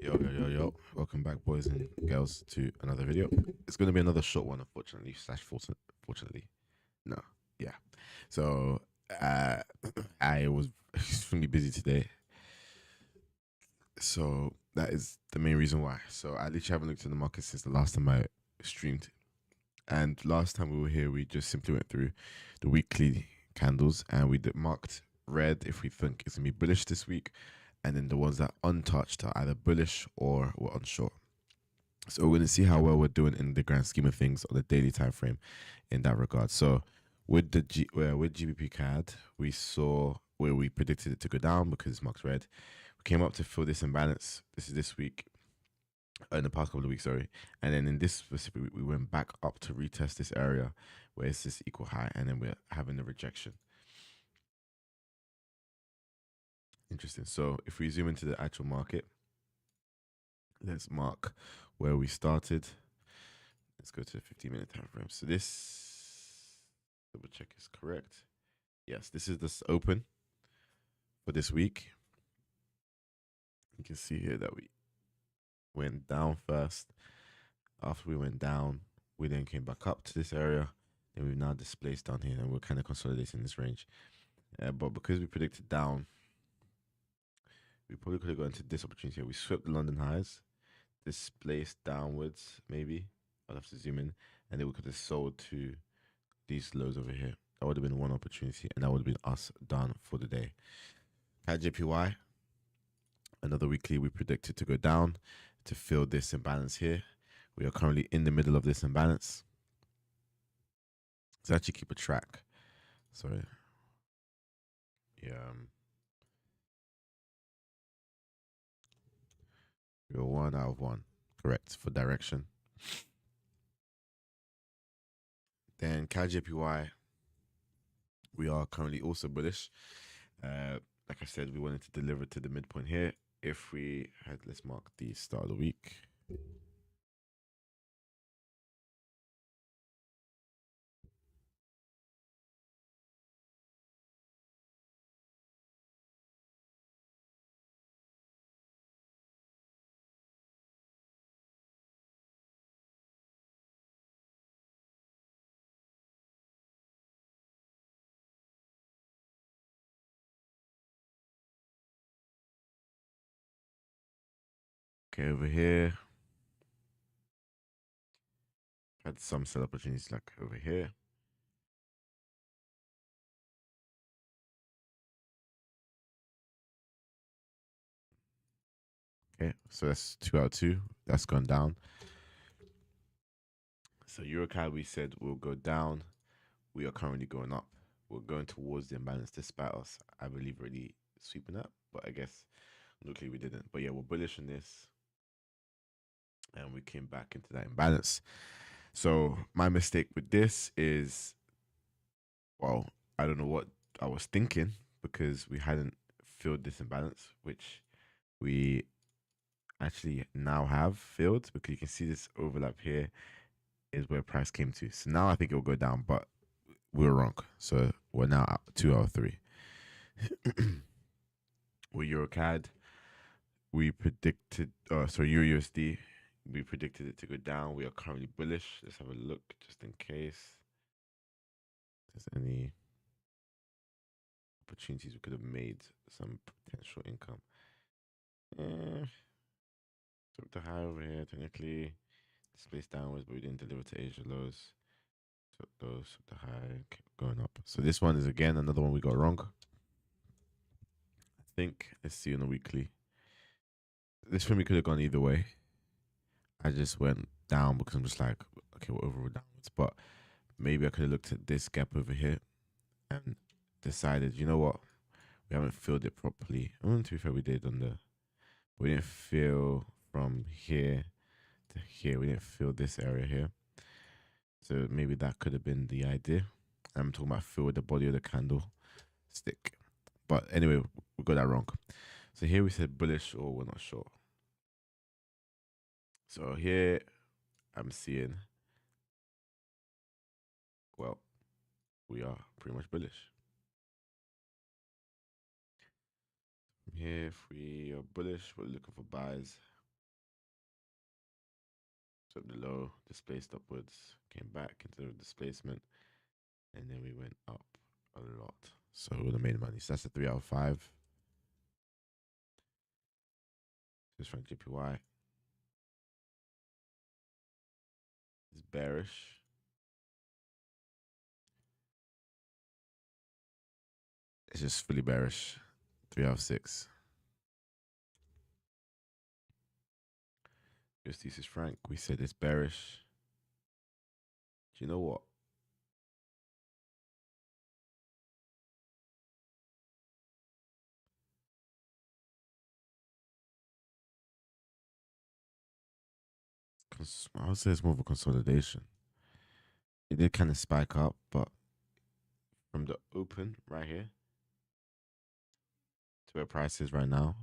Yo. Welcome back, boys and girls, to another video. It's going to be another short one, unfortunately, slash fortunately. No, yeah. So, uh, I was extremely busy today. So, that is the main reason why. So, I literally haven't looked at the market since the last time I streamed. And last time we were here, we just simply went through the weekly candles and we marked red if we think it's going to be bullish this week. And then the ones that are untouched are either bullish or we're unsure. So we're going to see how well we're doing in the grand scheme of things on the daily time frame in that regard. So with with GBP CAD, we saw where we predicted it to go down because it's marked red. We came up to fill this imbalance. This is this week, in the past couple of weeks, sorry. And then in this specific week, we went back up to retest this area where it's this equal high, and then we're having the rejection. Interesting. So if we zoom into the actual market, let's mark where we started. Let's go to the 15-minute time frame. So this, double check is correct. Yes, this is this open for this week. You can see here that we went down first. After we went down, we then came back up to this area. Then we've now displaced down here and we're kind of consolidating this range. But because we predicted down, we probably could have gone into this opportunity here. We swept the London highs, displaced downwards, maybe. I'll have to zoom in. And then we could have sold to these lows over here. That would have been one opportunity, and that would have been us done for the day. At JPY, another weekly we predicted to go down to fill this imbalance here. We are currently in the middle of this imbalance. Let's actually keep a track. Sorry. Yeah. We're 1 out of 1. Correct for direction. Then CAD JPY, we are currently also bullish. Like I said, we wanted to deliver to the midpoint here. If we had, let's mark the start of the week. Okay, over here, had some sell opportunities like over here. Okay, so that's 2 out of 2. That's gone down. So EuroCAD, we said will go down. We are currently going up. We're going towards the imbalance despite us, I believe, really sweeping up. But I guess luckily we didn't. But yeah, we're bullish on this. And we came back into that imbalance. So my mistake with this is, well, I don't know what I was thinking because we hadn't filled this imbalance, which we actually now have filled because you can see this overlap here is where price came to. So now I think it will go down, but we were wrong. So we're now at 2 out of 3. With EuroCAD, we predicted, Euro USD, we predicted it to go down. We are currently bullish. Let's have a look just in case there's any opportunities we could have made some potential income. Took the high over here, technically. Displaced downwards, but we didn't deliver to Asia lows. Took those, the high, going up. So this one is again another one we got wrong. I think, let's see on the weekly. This one we could have gone either way. I just went down because I'm just like, okay, we're overall downwards. But maybe I could have looked at this gap over here and decided, you know what? We haven't filled it properly. To be fair, we did we didn't fill from here to here. We didn't fill this area here. So maybe that could have been the idea. I'm talking about fill with the body of the candle stick. But anyway, we got that wrong. So here we said bullish or we're not sure. So here I'm seeing, well, we are pretty much bullish. Here, if we are bullish, we're looking for buys. took the low, displaced upwards, came back into the displacement, and then we went up a lot. So we would have made money. So that's a 3 out of 5. Swiss franc JPY is bearish. It's just fully bearish. 3 out of 6. USD Swiss franc, we said it's bearish. Do you know what? I would say it's more of a consolidation. It did kind of spike up, but from the open right here to where price is right now,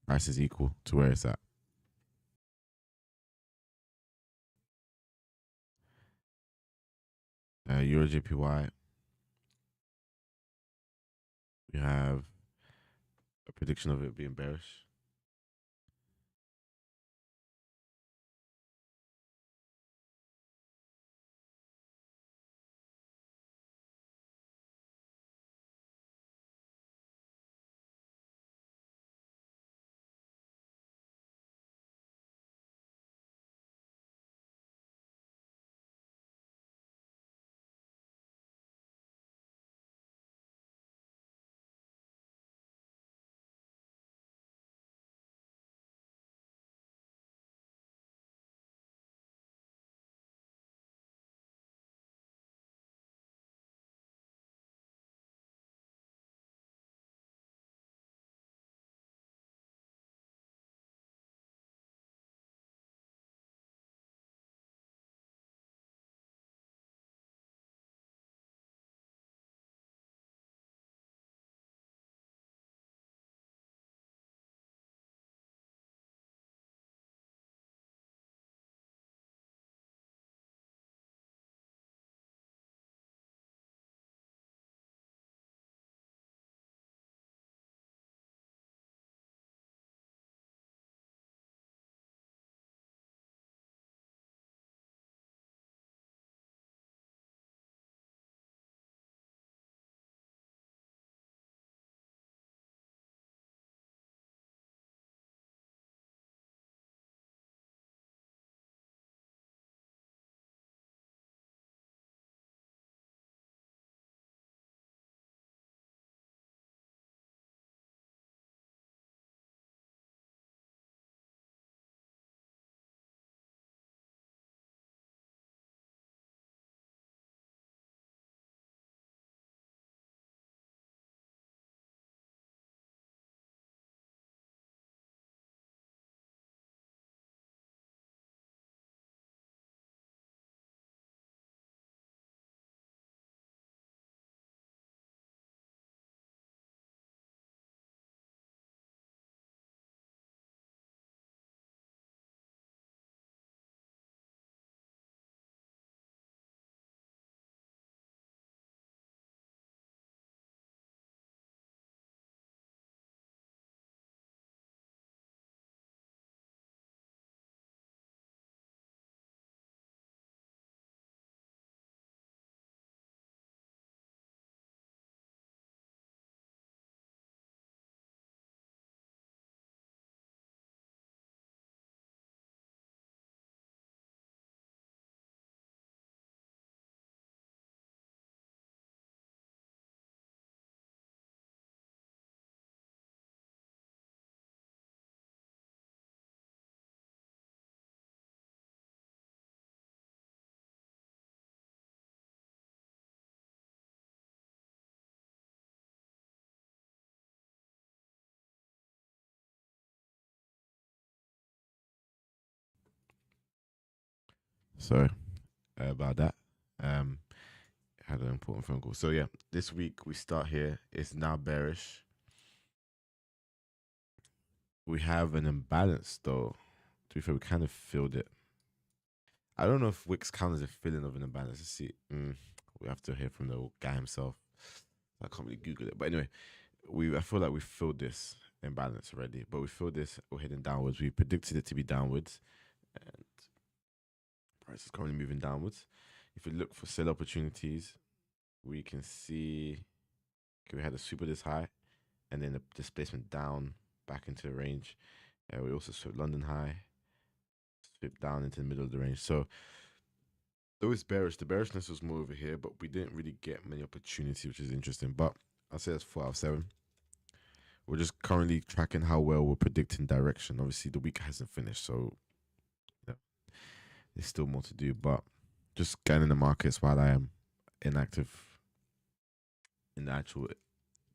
price is equal to where it's at. Euro JPY, we have a prediction of it being bearish. Sorry about that. Had an important phone call. So yeah, this week we start here. It's now bearish. We have an imbalance though. To be fair, we kind of filled it. I don't know if Wix counts as a filling of an imbalance. Let's see. We have to hear from the guy himself. I can't really Google it. But anyway, I feel like we filled this imbalance already. But we filled this, we're heading downwards. We predicted it to be downwards. And Price is currently moving downwards. If we look for sell opportunities, we can see we had a sweep of this high and then the displacement down back into the range. We also swept London high, swept down into the middle of the range. So though it's bearish, the bearishness was more over here, but we didn't really get many opportunities, which is interesting. But I'll say that's 4 out of 7. We're just currently tracking how well we're predicting direction. Obviously, the week hasn't finished, so yeah, there's still more to do. But just scanning the markets while I am inactive in the actual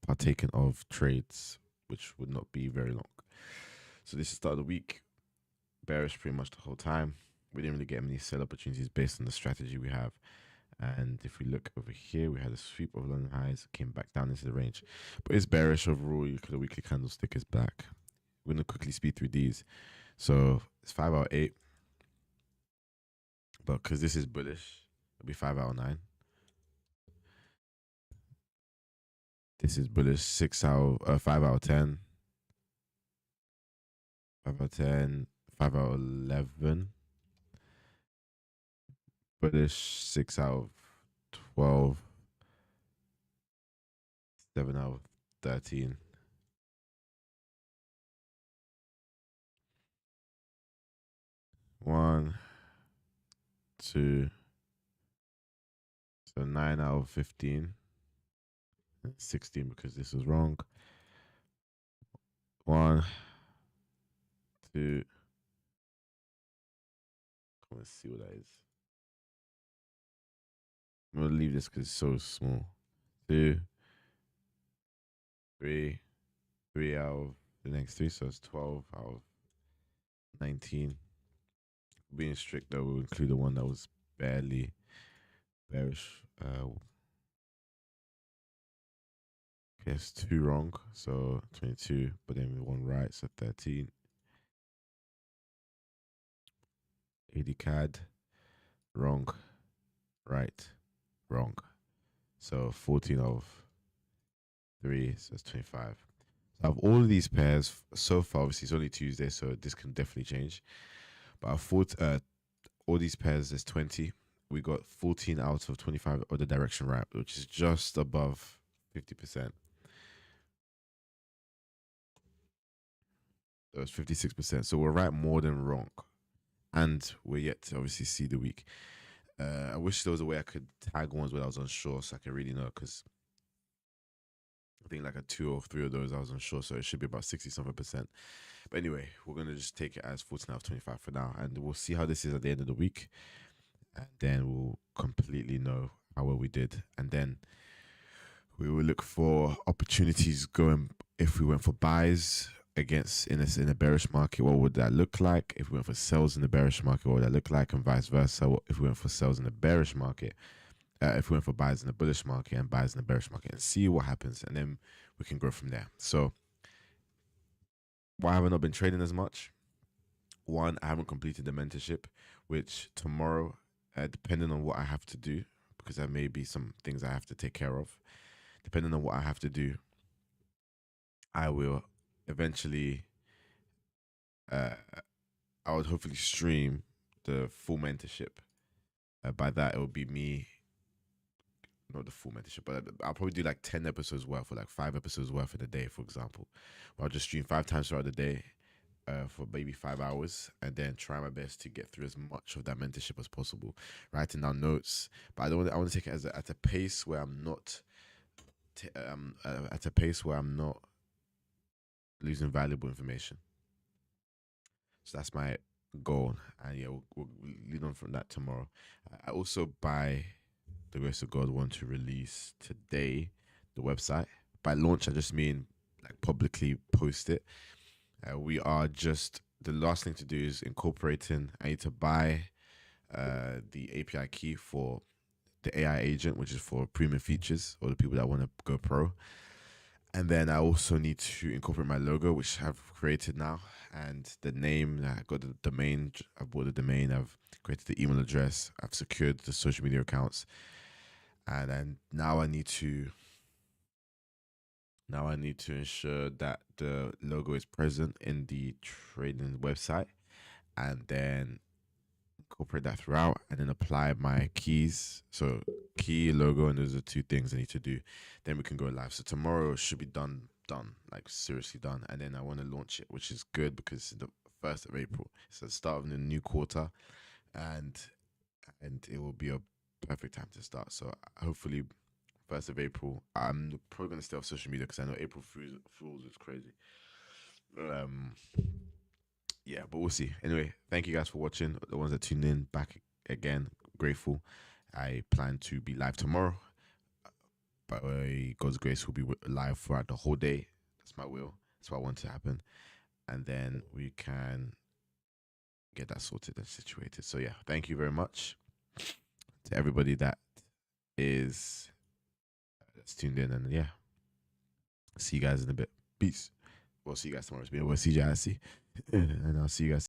partaking of trades, which would not be very long. So this is the start of the week. Bearish pretty much the whole time. We didn't really get many sell opportunities based on the strategy we have. And if we look over here, we had a sweep of London highs, came back down into the range. But it's bearish overall. You look at the weekly candlestick is black. We're going to quickly speed through these. So it's 5 out of 8. But because this is bullish, it'll be 5 out of 9. This is bullish, 5 out of 10. 5 out of 10, 5 out of 11. Bullish, 6 out of 12. 7 out of 13. One, two, so 9 out of 15. 16 because this was wrong. 1, 2. Let's see what that is. I'm gonna leave this because it's so small. 2, 3, 3 out of the next 3, so it's 12 out of 19. Being strict though, we'll include the one that was barely bearish. Okay, it's 2 wrong, so 22, but then 1 right, so 13. 80 CAD, wrong, right, wrong. So 14 of 3, so it's 25. So out of all of these pairs, so far, obviously it's only Tuesday, so this can definitely change. But I thought all these pairs, there's 20. We got 14 out of 25 of the direction right, which is just above 50%. That was 56%. So we're right more than wrong. And we're yet to obviously see the week. I wish there was a way I could tag ones where I was unsure so I could really know, because I think like a 2 or 3 of those I was unsure, so it should be about 60-something%. But anyway, we're going to just take it as 14 out of 25 for now, and we'll see how this is at the end of the week, and then we'll completely know how well we did. And then we will look for opportunities going. If we went for buys against in a bearish market, what would that look like? If we went for sells in the bearish market, what would that look like? And vice versa. If we went for sells in the bearish market, if we went for buys in the bullish market and buys in the bearish market, and see what happens, and then we can grow from there. So why have I not been trading as much? One, I haven't completed the mentorship, which tomorrow, depending on what I have to do, because there may be some things I have to take care of, depending on what I have to do, I will eventually, I would hopefully stream the full mentorship. By that, it will be me, not the full mentorship, but I'll probably do like 10 episodes worth or like 5 episodes worth in a day, for example. I'll just stream 5 times throughout the day for maybe 5 hours, and then try my best to get through as much of that mentorship as possible, writing down notes. But I want to take it at a pace where I'm not losing valuable information. So that's my goal, and yeah, we'll lead on from that tomorrow. I also, by the grace of God, want to release today the website. By launch, I just mean like publicly post it. We are just, the last thing to do is incorporating. I need to buy the API key for the AI agent, which is for premium features or the people that want to go pro. And then I also need to incorporate my logo, which I've created now, and the name. I got the domain. I bought the domain. I've created the email address. I've secured the social media accounts, and then now I need to ensure that the logo is present in the trading website, and then incorporate that throughout, and then apply my keys. So key, logo, and those are two things I need to do. Then we can go live. So tomorrow should be done, like seriously done. And then I want to launch it, which is good because it's the 1st of April. It's the start of the new quarter, and it will be a perfect time to start. So hopefully 1st of April. I'm probably gonna stay off social media because I know April Fools is crazy. Um, yeah, but we'll see. Anyway, thank you guys for watching. The ones that tuned in, back again, grateful. I plan to be live tomorrow. By God's grace, we'll be live throughout the whole day. That's my will. That's what I want to happen, and then we can get that sorted and situated. So yeah, thank you very much to everybody that is that's tuned in, and yeah, see you guys in a bit. Peace. We'll see you guys tomorrow. We'll see you guys. And I'll see you guys.